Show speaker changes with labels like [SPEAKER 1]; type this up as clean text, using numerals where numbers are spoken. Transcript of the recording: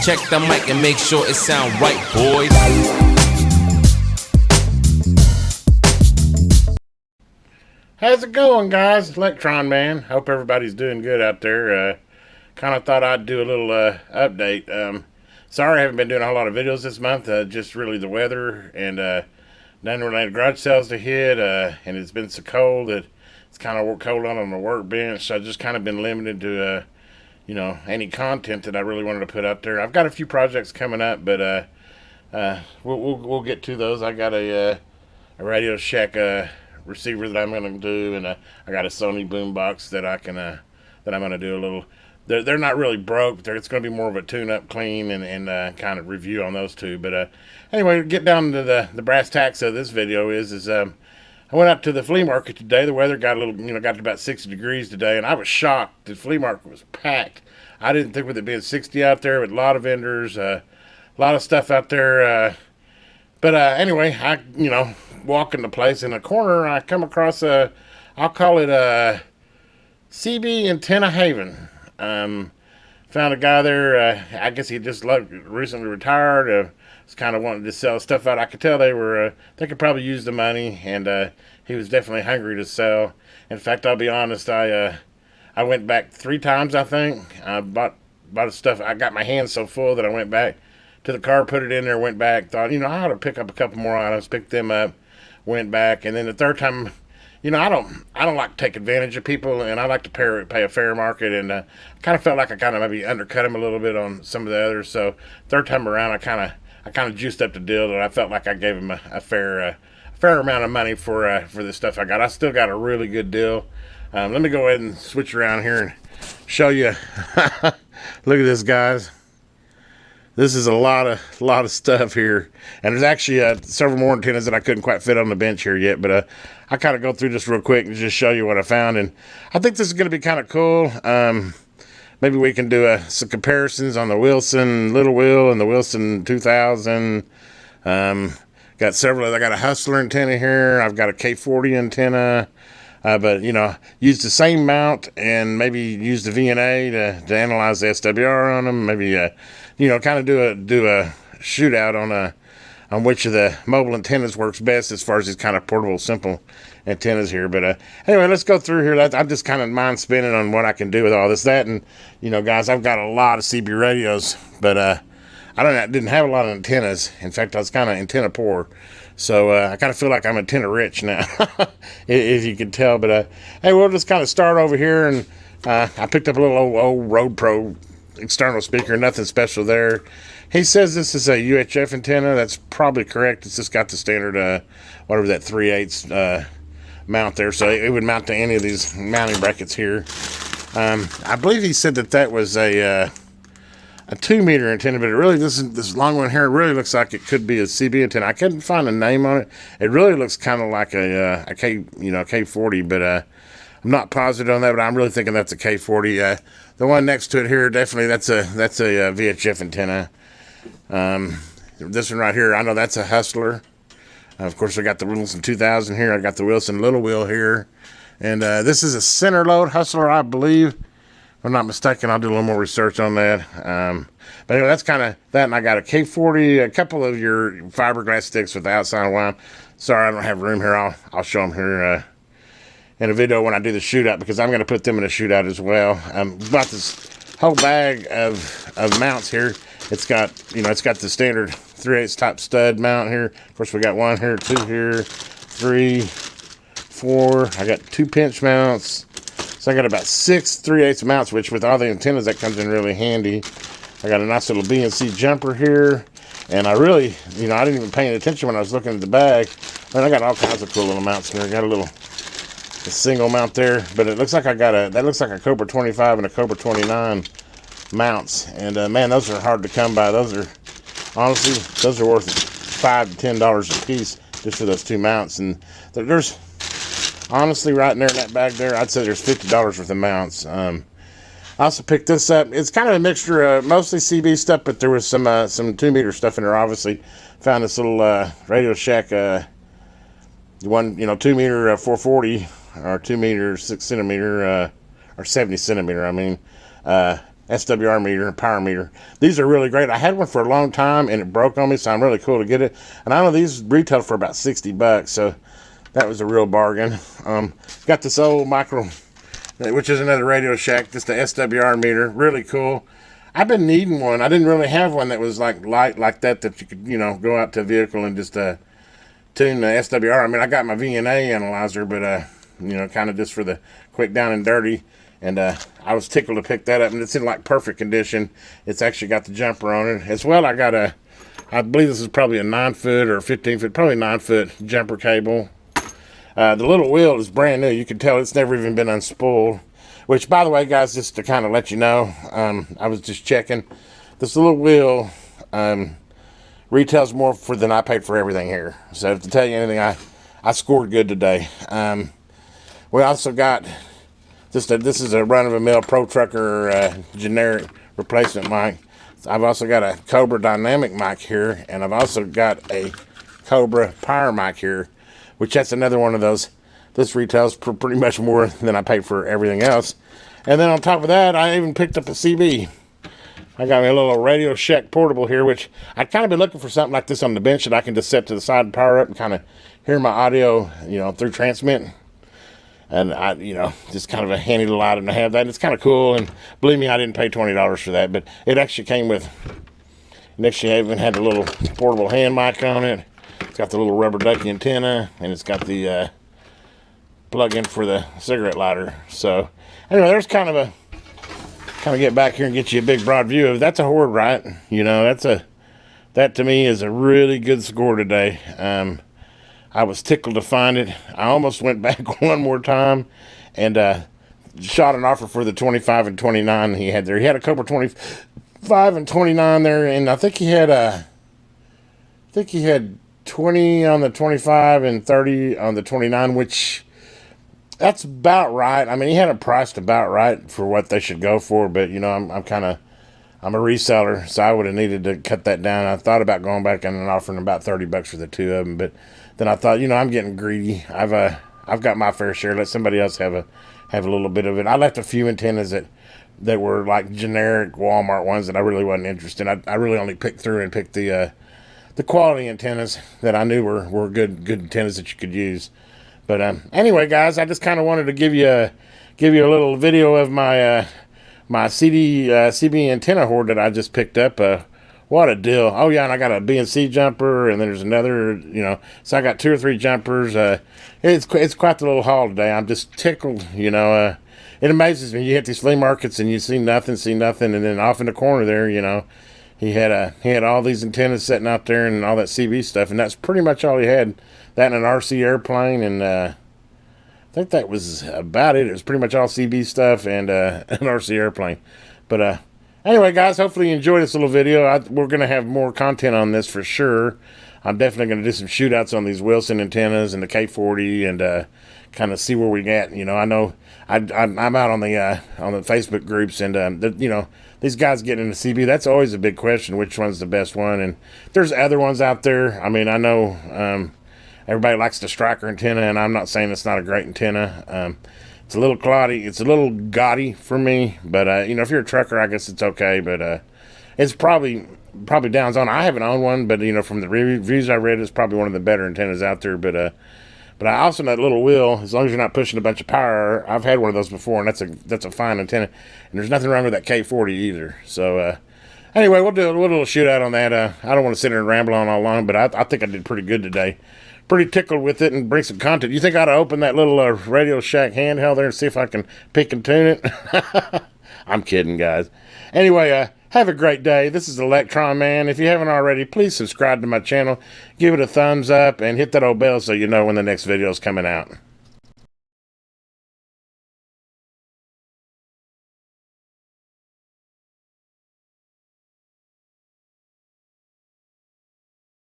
[SPEAKER 1] check the mic and make sure it sound right, boys.
[SPEAKER 2] How's it going, guys? Electron Man. Hope everybody's doing good out there. Kind of thought I'd do a little update. Sorry I haven't been doing a whole lot of videos this month. Just really the weather and none related garage sales to hit. And it's been so cold that it's kind of cold out on the workbench. So I've just kind of been limited to any content that I really wanted to put out there. I've got a few projects coming up, but we'll get to those. I got a Radio Shack receiver that I'm going to do, and I got a Sony boombox that I'm going to do a little. They're not really broke. It's going to be more of a tune-up, clean, and kind of review on those two. But anyway, get down to the brass tacks of this video is I went out to the flea market today. The weather got a little, got to about 60 degrees today, and I was shocked. The flea market was packed. I didn't think with it being 60 out there, with a lot of vendors, a lot of stuff out there. But anyway, I walk in the place in the corner. I come across I'll call it a CB Antenna Haven. Found a guy there. I guess he just recently retired. Was kind of wanting to sell stuff out. I could tell they could probably use the money, and he was definitely hungry to sell. In fact, I'll be honest. I went back 3 times. I think I bought stuff. I got my hands so full that I went back to the car, put it in there, went back. Thought, I ought to pick up a couple more items. Picked them up, went back, and then the third time. I don't like to take advantage of people, and I like to pay a fair market, and kind of felt like I kind of maybe undercut him a little bit on some of the others. So third time around, I kind of juiced up the deal, and I felt like I gave him a fair amount of money for the stuff I got. I still got a really good deal. Let me go ahead and switch around here and show you. Look at this, guys. This is a lot of stuff here, and there's actually several more antennas that I couldn't quite fit on the bench here yet, but I kind of go through this real quick and just show you what I found, and I think this is going to be kind of cool. Maybe we can do some comparisons on the Wilson Little Wheel and the Wilson 2000. Got several. I got a Hustler antenna here. I've got a K40 antenna. But use the same mount and maybe use the VNA to analyze the SWR on them. Maybe kind of do a shootout on which of the mobile antennas works best as far as these kind of portable, simple antennas here. But anyway, let's go through here. I'm just kind of mind spinning on what I can do with all this. And guys, I've got a lot of CB radios, but I didn't have a lot of antennas. In fact, I was kind of antenna poor. So I kind of feel like I'm antenna rich now, if you can tell. But hey, we'll just kind of start over here, and I picked up a little old Road Pro external speaker. Nothing special there. He says this is a UHF antenna. That's probably correct. It's just got the standard, whatever that 3/8 mount there. So it would mount to any of these mounting brackets here. I believe he said that was a 2-meter antenna, but it really this long one here really looks like it could be a CB antenna. I couldn't find a name on it. It really looks kind of like a K40, but I'm not positive on that. But I'm really thinking that's a K40. The one next to it here, definitely that's a VHF antenna. This one right here, I know that's a Hustler. Of course, I got the Wilson 2000 here. I got the Wilson Little Wheel here, and this is a center load Hustler, I believe. If I'm not mistaken, I'll do a little more research on that. But anyway, that's kind of that. And I got a K40, a couple of your fiberglass sticks with the outside line. Sorry, I don't have room here. I'll show them here in a video when I do the shootout, because I'm going to put them in a shootout as well. Bought this whole bag of mounts here. It's got the standard 3/8 top stud mount here. Of course, we got 1 here, 2 here, 3, 4. I got 2 pinch mounts. So I got about 6 3/8 mounts, which with all the antennas, that comes in really handy. I got a nice little BNC jumper here. And I really, I didn't even pay any attention when I was looking at the bag. And I got all kinds of cool little mounts here. I got a single mount there. But it looks like that looks like a Cobra 25 and a Cobra 29 mounts. And man, those are hard to come by. Those are worth $5 to $10 a piece just for those 2 mounts. And there's honestly, right in there in that bag there, I'd say there's $50 worth of mounts. I also picked this up. It's kind of a mixture of mostly CB stuff, but there was some 2-meter stuff in there. Obviously, found this little Radio Shack 2-meter 440 or 2-meter 6 centimeter or 70 centimeter. I mean, SWR meter, power meter. These are really great. I had one for a long time and it broke on me, so I'm really cool to get it. And I know these retail for about 60 bucks, so that was a real bargain. Got this old micro, which is another Radio Shack, just the SWR meter, really cool. I've been needing one. I didn't really have one that was like light like that you could, go out to a vehicle and just tune the SWR. I mean, I got my VNA analyzer, but kind of just for the quick down and dirty. And I was tickled to pick that up, and it's in like perfect condition. It's actually got the jumper on it as well. I got I believe this is probably a 9-foot or 15-foot, probably 9-foot jumper cable. The little wheel is brand new. You can tell it's never even been unspooled. Which, by the way, guys, just to kind of let you know, I was just checking. This little wheel retails more than I paid for everything here. So to tell you anything, I scored good today. We also got this is a run-of-the-mill Pro Trucker generic replacement mic. I've also got a Cobra dynamic mic here, and I've also got a Cobra power mic here, which that's another one of those. This retails for pretty much more than I paid for everything else. And then on top of that, I even picked up a CB. I got me a little Radio Shack portable here, which I'd kind of been looking for something like this on the bench that I can just set to the side and power up and kind of hear my audio, through transmit. And I, just kind of a handy little item to have that. And it's kind of cool. And believe me, I didn't pay $20 for that, but it actually came with. Next, you even had a little portable hand mic on it. It's got the little rubber ducky antenna, and it's got the plug-in for the cigarette lighter. So anyway, there's kind of get back here and get you a big broad view of. That's a Horde, right? That to me is a really good score today. I was tickled to find it. I almost went back one more time and shot an offer for the 25 and 29 he had there. He had a couple 25 and 29 there, and I think he had 20 on the 25 and 30 on the 29, which that's about right. I mean, he had it priced about right for what they should go for, but I'm a reseller, so I would have needed to cut that down. I thought about going back and offering about 30 bucks for the two of them, but then I thought, I'm getting greedy. I've got my fair share. Let somebody else have a little bit of it. I left a few antennas that were like generic Walmart ones that I really wasn't interested in. I really only picked the quality antennas that I knew were good antennas that you could use. But anyway, guys, I just kind of wanted to give you a little video of my CB antenna Horde that I just picked up. What a deal! Oh yeah, and I got a BNC jumper, and then there's another. So I got 2 or 3 jumpers. It's quite the little haul today. I'm just tickled. It amazes me. You hit these flea markets and you see nothing, and then off in the corner there, he had all these antennas sitting out there and all that CB stuff, and that's pretty much all he had. That and an RC airplane, and I think that was about it. It was pretty much all CB stuff and an RC airplane. But anyway, guys, hopefully you enjoyed this little video. We're going to have more content on this for sure. I'm definitely going to do some shootouts on these Wilson antennas and the K40 and kind of see where we get. I know I'm out on the Facebook groups, and these guys getting into CB. That's always a big question. Which one's the best one? And there's other ones out there. I mean, I know. Everybody likes the striker antenna, and I'm not saying it's not a great antenna. It's a little cloudy. It's a little gaudy for me, but if you're a trucker, I guess it's okay. But it's probably down zone. I haven't owned one, but from the reviews I read, it's probably one of the better antennas out there. But I also know that little wheel. As long as you're not pushing a bunch of power, I've had one of those before, and that's a fine antenna. And there's nothing wrong with that K40 either. So anyway, we'll do a little shootout on that. I don't want to sit here and ramble on all along, but I think I did pretty good today. Pretty tickled with it and bring some content. You think I ought to open that little Radio Shack handheld there and see if I can pick and tune it? I'm kidding, guys. Anyway, have a great day. This is Electron Man. If you haven't already, please subscribe to my channel. Give it a thumbs up and hit that old bell so you know when the next video is coming out.